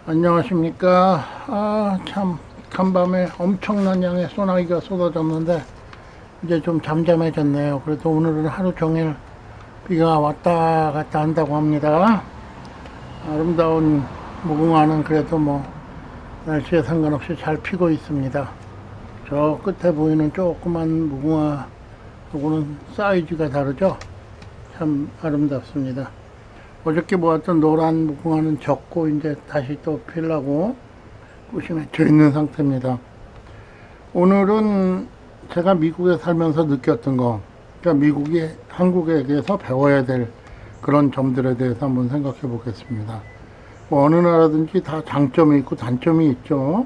안녕하십니까. 참, 간밤에 엄청난 양의 소나기가 쏟아졌는데, 이제 좀 잠잠해졌네요. 그래도 오늘은 하루 종일 비가 왔다 갔다 한다고 합니다. 아름다운 무궁화는 그래도 뭐, 날씨에 상관없이 잘 피고 있습니다. 저 끝에 보이는 조그만 무궁화, 요거는 사이즈가 다르죠? 참 아름답습니다. 어저께 보았던 노란 무궁화는 졌고 이제 다시 또 피려고 꽃이 맺혀 있는 상태입니다. 오늘은 제가 미국에 살면서 느꼈던 거, 그러니까 미국이 한국에게서 배워야 될 그런 점들에 대해서 한번 생각해 보겠습니다. 뭐 어느 나라든지 다 장점이 있고 단점이 있죠.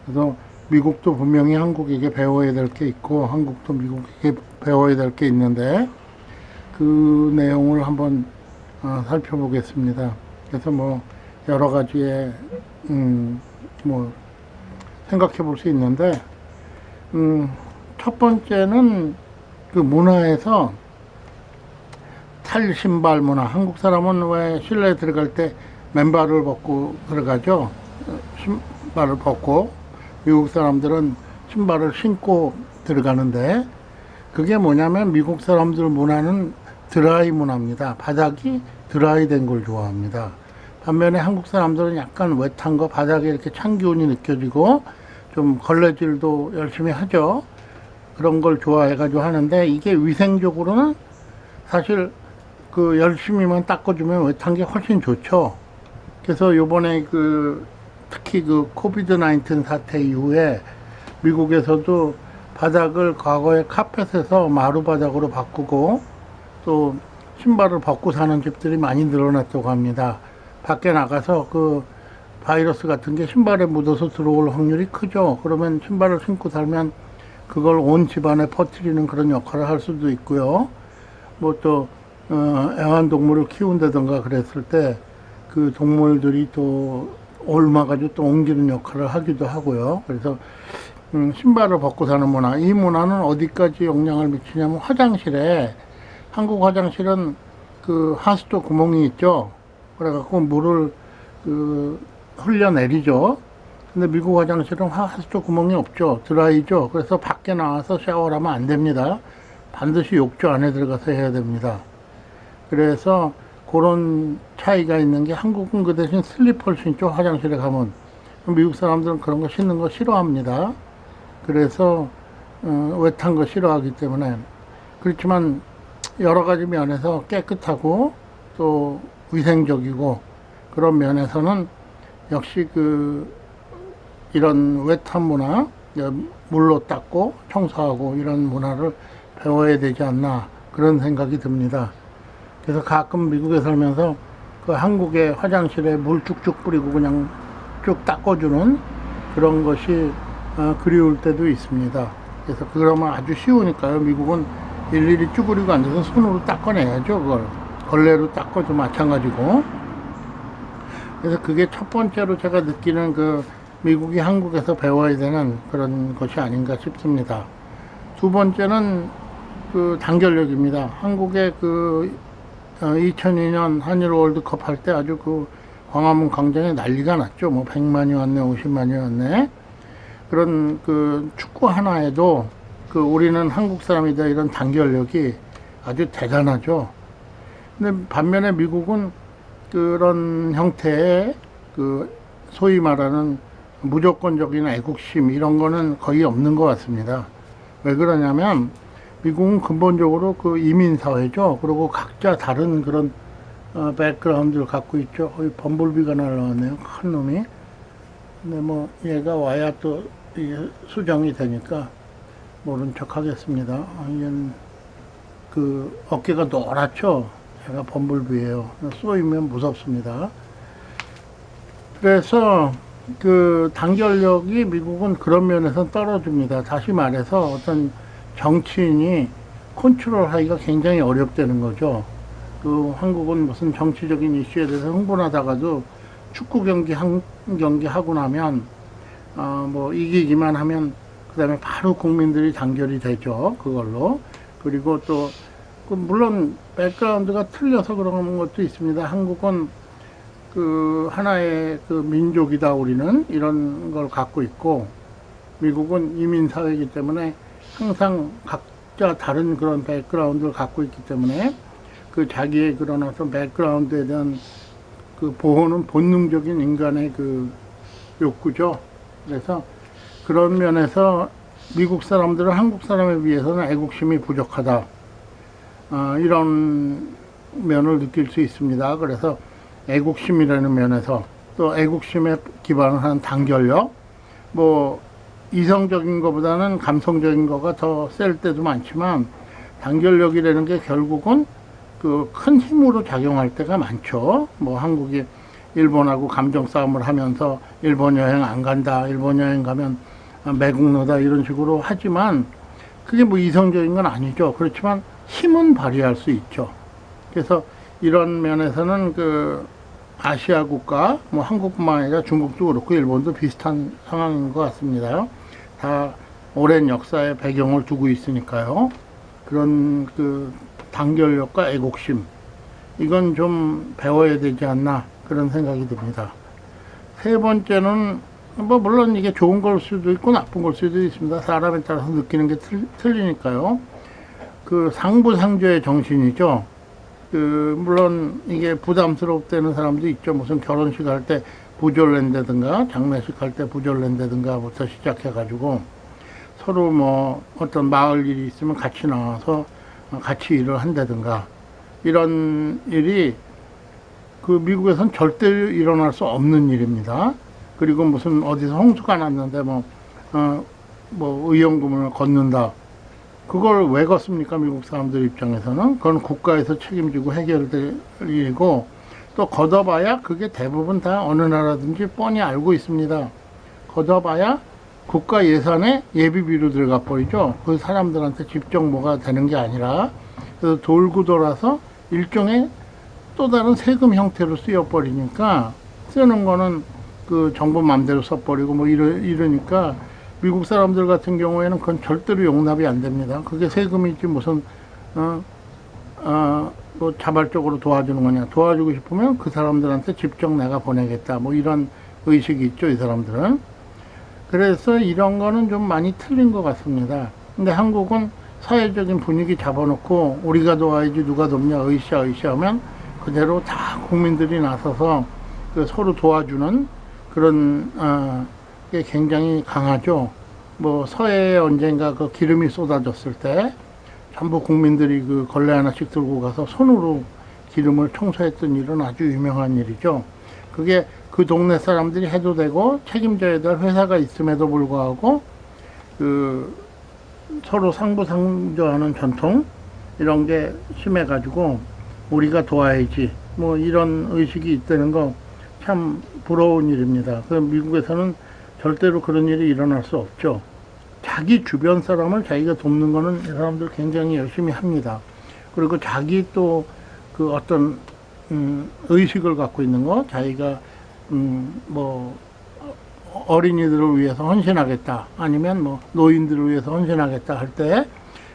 그래서 미국도 분명히 한국에게 배워야 될 게 있고 한국도 미국에게 배워야 될 게 있는데 그 내용을 한번 살펴보겠습니다. 그래서 뭐 여러 가지의 뭐 생각해 볼 수 있는데 첫 번째는 그 문화에서 탈 신발 문화. 한국 사람은 왜 실내에 들어갈 때 맨발을 벗고 들어가죠. 신발을 벗고 미국 사람들은 신발을 신고 들어가는데 그게 뭐냐면 미국 사람들 문화는 드라이 문화입니다. 바닥이 드라이 된 걸 좋아합니다. 반면에 한국 사람들은 약간 옅한 거, 바닥에 이렇게 찬 기운이 느껴지고 좀 걸레질도 열심히 하죠. 그런 걸 좋아해가지고 하는데 이게 위생적으로는 사실 그 열심히만 닦아주면 옅한 게 훨씬 좋죠. 그래서 요번에 특히 코비드 19 사태 이후에 미국에서도 바닥을 과거에 카펫에서 마루 바닥으로 바꾸고 또 신발을 벗고 사는 집들이 많이 늘어났다고 합니다. 밖에 나가서 그 바이러스 같은 게 신발에 묻어서 들어올 확률이 크죠. 그러면 신발을 신고 살면 그걸 온 집안에 퍼뜨리는 그런 역할을 할 수도 있고요. 뭐 또 애완동물을 키운다던가 그랬을 때 그 동물들이 또 옮아가지고 또 옮기는 역할을 하기도 하고요. 그래서 신발을 벗고 사는 문화, 이 문화는 어디까지 영향을 미치냐면 화장실에, 한국 화장실은 그 하수도 구멍이 있죠. 그래갖고 물을 흘려내리죠. 근데 미국 화장실은 하수도 구멍이 없죠. 드라이죠. 그래서 밖에 나와서 샤워를 하면 안 됩니다. 반드시 욕조 안에 들어가서 해야 됩니다. 그래서 그런 차이가 있는 게 한국은 그 대신 슬리퍼를 신죠. 화장실에 가면. 미국 사람들은 그런 거 신는 거 싫어합니다. 그래서 옅한 거 싫어하기 때문에. 그렇지만 여러 가지 면에서 깨끗하고 또 위생적이고 그런 면에서는 역시 이런 옅한 문화, 물로 닦고 청소하고 이런 문화를 배워야 되지 않나 그런 생각이 듭니다. 그래서 가끔 미국에 살면서 그 한국의 화장실에 물 쭉쭉 뿌리고 그냥 쭉 닦아주는 그런 것이 그리울 때도 있습니다. 그래서 그러면 아주 쉬우니까요. 미국은 일일이 쭈그리고 앉아서 손으로 닦아내야죠. 그걸 걸레로 닦아도 마찬가지고. 그래서 그게 첫 번째로 제가 느끼는 미국이 한국에서 배워야 되는 그런 것이 아닌가 싶습니다. 두 번째는 단결력입니다. 한국의 2002년 한일 월드컵 할 때 아주 광화문 광장에 난리가 났죠. 뭐 100만이 왔네, 50만이 왔네. 그런 축구 하나에도 우리는 한국 사람이다 이런 단결력이 아주 대단하죠. 근데 반면에 미국은 그런 형태의 소위 말하는 무조건적인 애국심 이런 거는 거의 없는 것 같습니다. 왜 그러냐면 미국은 근본적으로 이민 사회죠. 그리고 각자 다른 그런 백그라운드를 갖고 있죠. 범블비가 날라왔네요. 큰 놈이. 근데 뭐 얘가 와야 또 수정이 되니까 모른 척 하겠습니다. 얘는 어깨가 노랗죠. 얘가 범블비예요. 쏘이면 무섭습니다. 그래서 단결력이 미국은 그런 면에서 떨어집니다. 다시 말해서 어떤 정치인이 컨트롤하기가 굉장히 어렵다는 거죠. 한국은 무슨 정치적인 이슈에 대해서 흥분하다가도 축구 경기 한 경기 하고 나면 뭐 이기기만 하면 그 다음에 바로 국민들이 단결이 되죠. 그걸로. 그리고 또 물론 백그라운드가 틀려서 그런 것도 있습니다. 한국은 그 하나의 그 민족이다 우리는 이런 걸 갖고 있고 미국은 이민 사회이기 때문에 항상 각자 다른 그런 백그라운드를 갖고 있기 때문에 그 자기의 그런 어떤 백그라운드에 대한 그 보호는 본능적인 인간의 그 욕구죠. 그래서 그런 면에서 미국 사람들은 한국 사람에 비해서는 애국심이 부족하다. 이런 면을 느낄 수 있습니다. 그래서 애국심이라는 면에서 또 애국심에 기반을 한 단결력, 뭐 이성적인 것보다는 감성적인 거가 더 셀 때도 많지만 단결력이라는 게 결국은 그 큰 힘으로 작용할 때가 많죠. 뭐 한국이 일본하고 감정 싸움을 하면서 일본 여행 안 간다, 일본 여행 가면 매국노다 이런 식으로 하지만 그게 뭐 이성적인 건 아니죠. 그렇지만 힘은 발휘할 수 있죠. 그래서 이런 면에서는 그 아시아 국가, 뭐 한국뿐만 아니라 중국도 그렇고 일본도 비슷한 상황인 것 같습니다. 다 오랜 역사의 배경을 두고 있으니까요. 그런 그 단결력과 애국심, 이건 좀 배워야 되지 않나 그런 생각이 듭니다. 세 번째는 뭐 물론 이게 좋은 걸 수도 있고 나쁜 걸 수도 있습니다. 사람에 따라서 느끼는 게 틀리니까요. 그 상부상조의 정신이죠. 그 물론 이게 부담스럽다는 사람도 있죠. 무슨 결혼식 할 때 부졸낸다든가 장례식 할 때 부졸낸다든가부터 시작해가지고 서로 뭐 어떤 마을 일이 있으면 같이 나와서 같이 일을 한다든가 이런 일이 그 미국에선 절대 일어날 수 없는 일입니다. 그리고 무슨 어디서 홍수가 났는데 뭐 의용구문을 걷는다. 그걸 왜 걷습니까? 미국 사람들 입장에서는. 그건 국가에서 책임지고 해결될 일이고 또 걷어봐야 그게 대부분 다 어느 나라든지 뻔히 알고 있습니다. 걷어봐야 국가 예산에 예비비로 들어가 버리죠. 그 사람들한테 직접 뭐가 되는 게 아니라 그래서 돌고 돌아서 일종의 또 다른 세금 형태로 쓰여버리니까 쓰는 거는 그 정부 맘대로 써버리고 뭐 이러니까 미국 사람들 같은 경우에는 그건 절대로 용납이 안 됩니다. 그게 세금이지 무슨 뭐 자발적으로 도와주는 거냐. 도와주고 싶으면 그 사람들한테 직접 내가 보내겠다. 뭐 이런 의식이 있죠, 이 사람들은. 그래서 이런 거는 좀 많이 틀린 것 같습니다. 근데 한국은 사회적인 분위기 잡아놓고 우리가 도와야지 누가 돕냐 으쌰으쌰 하면 그대로 다 국민들이 나서서 그 서로 도와주는 그런 게 굉장히 강하죠. 뭐 서해에 언젠가 그 기름이 쏟아졌을 때 전부 국민들이 그 걸레 하나씩 들고 가서 손으로 기름을 청소했던 일은 아주 유명한 일이죠. 그게 그 동네 사람들이 해도 되고 책임져야 될 회사가 있음에도 불구하고 그 서로 상부상조하는 전통 이런 게 심해가지고 우리가 도와야지 뭐 이런 의식이 있다는 거 참 부러운 일입니다. 그 미국에서는 절대로 그런 일이 일어날 수 없죠. 자기 주변 사람을 자기가 돕는 거는 이 사람들 굉장히 열심히 합니다. 그리고 자기 또 그 어떤 의식을 갖고 있는 거, 자기가 뭐 어린이들을 위해서 헌신하겠다, 아니면 뭐 노인들을 위해서 헌신하겠다 할 때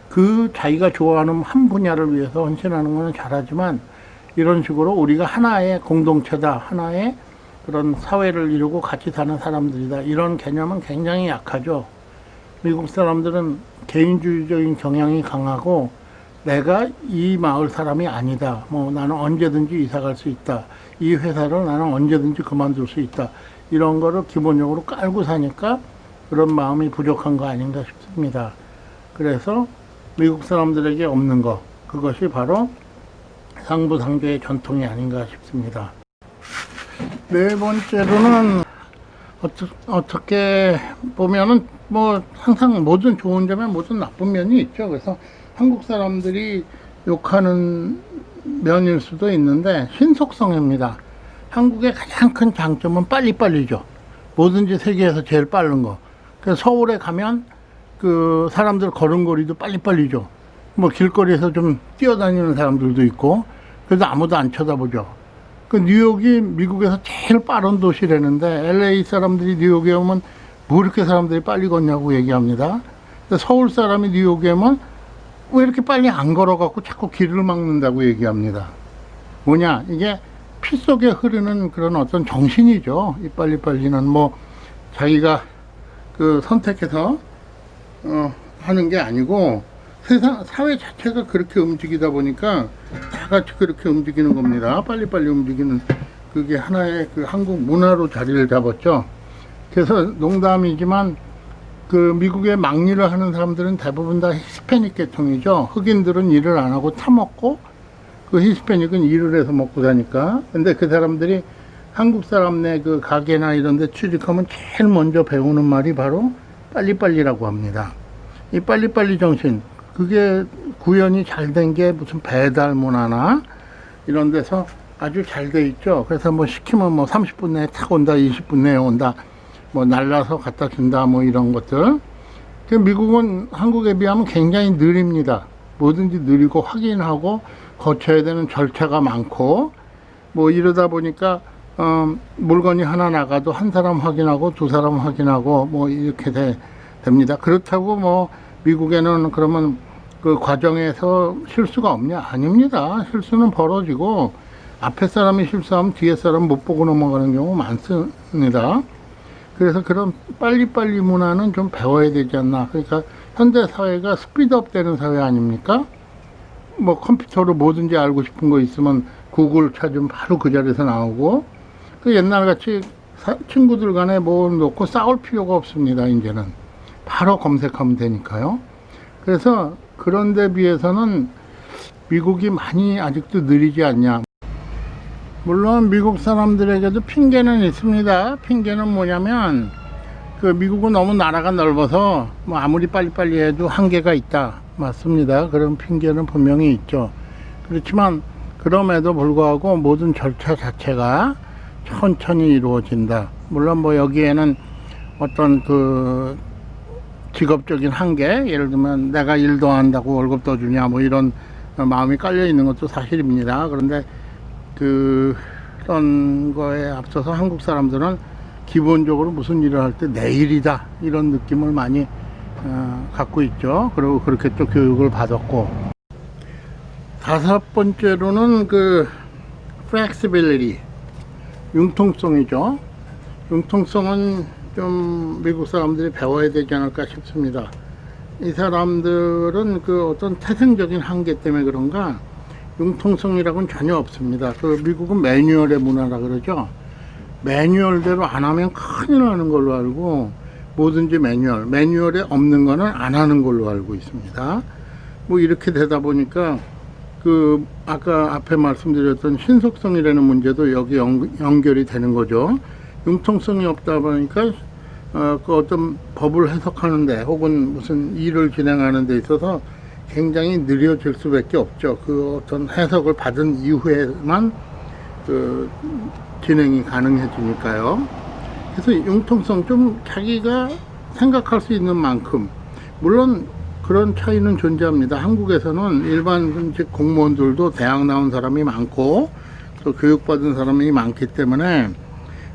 그 자기가 좋아하는 한 분야를 위해서 헌신하는 거는 잘하지만 이런 식으로 우리가 하나의 공동체다, 하나의 그런 사회를 이루고 같이 사는 사람들이다, 이런 개념은 굉장히 약하죠. 미국 사람들은 개인주의적인 경향이 강하고 내가 이 마을 사람이 아니다, 뭐 나는 언제든지 이사 갈 수 있다, 이 회사를 나는 언제든지 그만둘 수 있다, 이런 거를 기본적으로 깔고 사니까 그런 마음이 부족한 거 아닌가 싶습니다. 그래서 미국 사람들에게 없는 거, 그것이 바로 상부상조의 전통이 아닌가 싶습니다. 네 번째로는 어떻게 보면은 뭐 항상 모든 좋은 점에 모든 나쁜 면이 있죠. 그래서 한국 사람들이 욕하는 면일 수도 있는데 신속성입니다. 한국의 가장 큰 장점은 빨리빨리죠. 뭐든지 세계에서 제일 빠른 거. 그래서 서울에 가면 그 사람들 걸음걸이도 빨리빨리죠. 뭐 길거리에서 좀 뛰어다니는 사람들도 있고 그래도 아무도 안 쳐다보죠. 그 뉴욕이 미국에서 제일 빠른 도시라는데 LA 사람들이 뉴욕에 오면 뭐 이렇게 사람들이 빨리 걷냐고 얘기합니다. 근데 서울 사람이 뉴욕에 오면 왜 이렇게 빨리 안 걸어갖고 자꾸 길을 막는다고 얘기합니다. 뭐냐, 이게 피 속에 흐르는 그런 어떤 정신이죠. 이 빨리빨리는 뭐 자기가 그 선택해서 하는 게 아니고 세상 사회 자체가 그렇게 움직이다 보니까 다 같이 그렇게 움직이는 겁니다. 빨리빨리 움직이는 그게 하나의 그 한국 문화로 자리를 잡았죠. 그래서 농담이지만 그 미국의 막일을 하는 사람들은 대부분 다 히스패닉 계통이죠. 흑인들은 일을 안 하고 타먹고 그 히스패닉은 일을 해서 먹고 사니까. 근데 그 사람들이 한국 사람네 그 가게나 이런 데 취직하면 제일 먼저 배우는 말이 바로 빨리빨리라고 합니다. 이 빨리빨리 정신, 그게 구현이 잘 된 게 무슨 배달 문화나 이런 데서 아주 잘 돼 있죠. 그래서 뭐 시키면 뭐 30분 내에 탁 온다, 20분 내에 온다, 뭐 날라서 갖다 준다, 뭐 이런 것들. 미국은 한국에 비하면 굉장히 느립니다. 뭐든지 느리고 확인하고 거쳐야 되는 절차가 많고 뭐 이러다 보니까 물건이 하나 나가도 한 사람 확인하고 두 사람 확인하고 뭐 이렇게 됩니다. 그렇다고 뭐 미국에는 그러면 그 과정에서 실수가 없냐? 아닙니다. 실수는 벌어지고 앞에 사람이 실수하면 뒤에 사람 못 보고 넘어가는 경우 많습니다. 그래서 그런 빨리빨리 문화는 좀 배워야 되지 않나. 그러니까 현대 사회가 스피드업 되는 사회 아닙니까? 뭐 컴퓨터로 뭐든지 알고 싶은 거 있으면 구글 찾으면 바로 그 자리에서 나오고, 그 옛날같이 친구들 간에 뭐 놓고 싸울 필요가 없습니다. 이제는 바로 검색하면 되니까요. 그래서 그런 데 비해서는 미국이 많이 아직도 느리지 않냐. 물론 미국 사람들에게도 핑계는 있습니다. 핑계는 뭐냐면 그 미국은 너무 나라가 넓어서 뭐 아무리 빨리빨리 해도 한계가 있다. 맞습니다. 그런 핑계는 분명히 있죠. 그렇지만 그럼에도 불구하고 모든 절차 자체가 천천히 이루어진다. 물론 뭐 여기에는 어떤 그 직업적인 한계, 예를 들면 내가 일도 한다고 월급 더 주냐 뭐 이런 마음이 깔려 있는 것도 사실입니다. 그런데 그런 거에 앞서서 한국 사람들은 기본적으로 무슨 일을 할 때 내일이다 이런 느낌을 많이 갖고 있죠. 그리고 그렇게 또 교육을 받았고, 다섯 번째로는 그 flexibility, 융통성이죠. 융통성은 좀 미국 사람들이 배워야 되지 않을까 싶습니다. 이 사람들은 그 어떤 태생적인 한계 때문에 그런가 융통성이라고는 전혀 없습니다. 그 미국은 매뉴얼의 문화라 그러죠. 매뉴얼대로 안 하면 큰일 나는 걸로 알고, 뭐든지 매뉴얼에 없는 거는 안 하는 걸로 알고 있습니다. 뭐 이렇게 되다 보니까 그 아까 앞에 말씀드렸던 신속성이라는 문제도 여기 연결이 되는 거죠. 융통성이 없다 보니까 그 어떤 법을 해석하는데 혹은 무슨 일을 진행하는 데 있어서 굉장히 느려질 수밖에 없죠. 그 어떤 해석을 받은 이후에만 그 진행이 가능해지니까요. 그래서 융통성, 좀 자기가 생각할 수 있는 만큼, 물론 그런 차이는 존재합니다. 한국에서는 일반 공무원들도 대학 나온 사람이 많고 또 교육받은 사람이 많기 때문에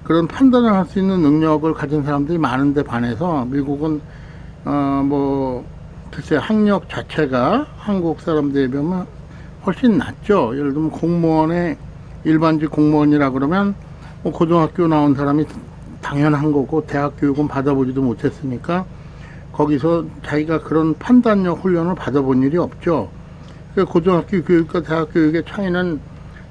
그런 판단을 할 수 있는 능력을 가진 사람들이 많은데 반해서 미국은 뭐 글쎄 학력 자체가 한국 사람들에 비하면 훨씬 낮죠. 예를 들면 공무원의 일반직 공무원이라 그러면 뭐 고등학교 나온 사람이 당연한 거고 대학 교육은 받아보지도 못했으니까 거기서 자기가 그런 판단력 훈련을 받아본 일이 없죠. 고등학교 교육과 대학 교육의 차이는,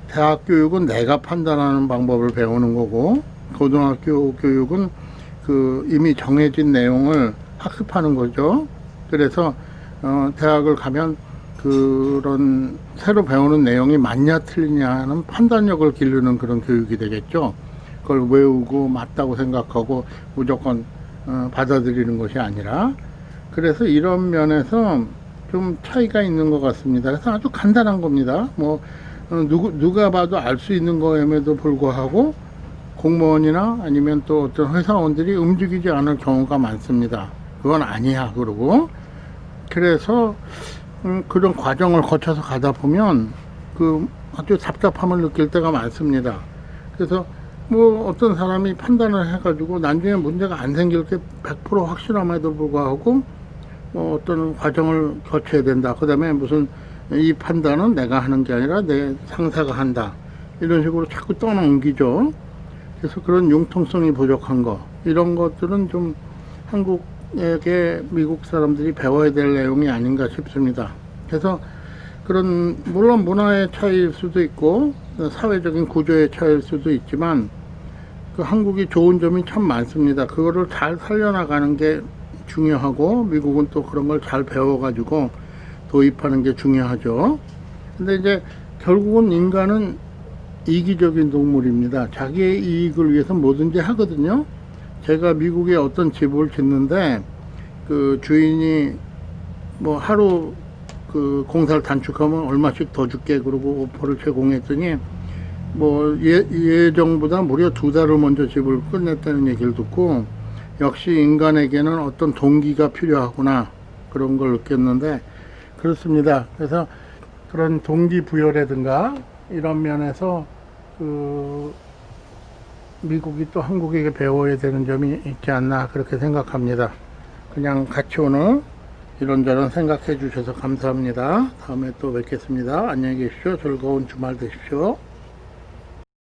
대학 교육은 내가 판단하는 방법을 배우는 거고 고등학교 교육은 그 이미 정해진 내용을 학습하는 거죠. 그래서 대학을 가면 그런 새로 배우는 내용이 맞냐 틀리냐는 판단력을 기르는 그런 교육이 되겠죠. 그걸 외우고 맞다고 생각하고 무조건 받아들이는 것이 아니라. 그래서 이런 면에서 좀 차이가 있는 것 같습니다. 그래서 아주 간단한 겁니다. 뭐 누가 봐도 알 수 있는 거임에도 불구하고 공무원이나 아니면 또 어떤 회사원들이 움직이지 않을 경우가 많습니다. 그건 아니야 그러고. 그래서 그런 과정을 거쳐서 가다 보면 그 아주 답답함을 느낄 때가 많습니다. 그래서 뭐 어떤 사람이 판단을 해가지고 나중에 문제가 안 생길 게 100% 확실함에도 불구하고 뭐 어떤 과정을 거쳐야 된다. 그 다음에 무슨 이 판단은 내가 하는 게 아니라 내 상사가 한다. 이런 식으로 자꾸 떠넘기죠. 그래서 그런 융통성이 부족한 거, 이런 것들은 좀 한국에게 미국 사람들이 배워야 될 내용이 아닌가 싶습니다. 그래서 그런, 물론 문화의 차이일 수도 있고 사회적인 구조의 차이일 수도 있지만 그 한국이 좋은 점이 참 많습니다. 그거를 잘 살려나가는 게 중요하고, 미국은 또 그런 걸 잘 배워가지고 도입하는 게 중요하죠. 근데 이제 결국은 인간은 이기적인 동물입니다. 자기의 이익을 위해서 뭐든지 하거든요. 제가 미국에 어떤 집을 짓는데 그 주인이 뭐 하루 그 공사를 단축하면 얼마씩 더 줄게 그러고 오퍼를 제공했더니 뭐 예정보다 무려 2달을 먼저 집을 끝냈다는 얘기를 듣고, 역시 인간에게는 어떤 동기가 필요하구나 그런 걸 느꼈는데 그렇습니다. 그래서 그런 동기부여라든가 이런 면에서 그 미국이 또 한국에게 배워야 되는 점이 있지 않나 그렇게 생각합니다. 그냥 같이 오늘 이런저런 생각해 주셔서 감사합니다. 다음에 또 뵙겠습니다. 안녕히 계십시오. 즐거운 주말 되십시오.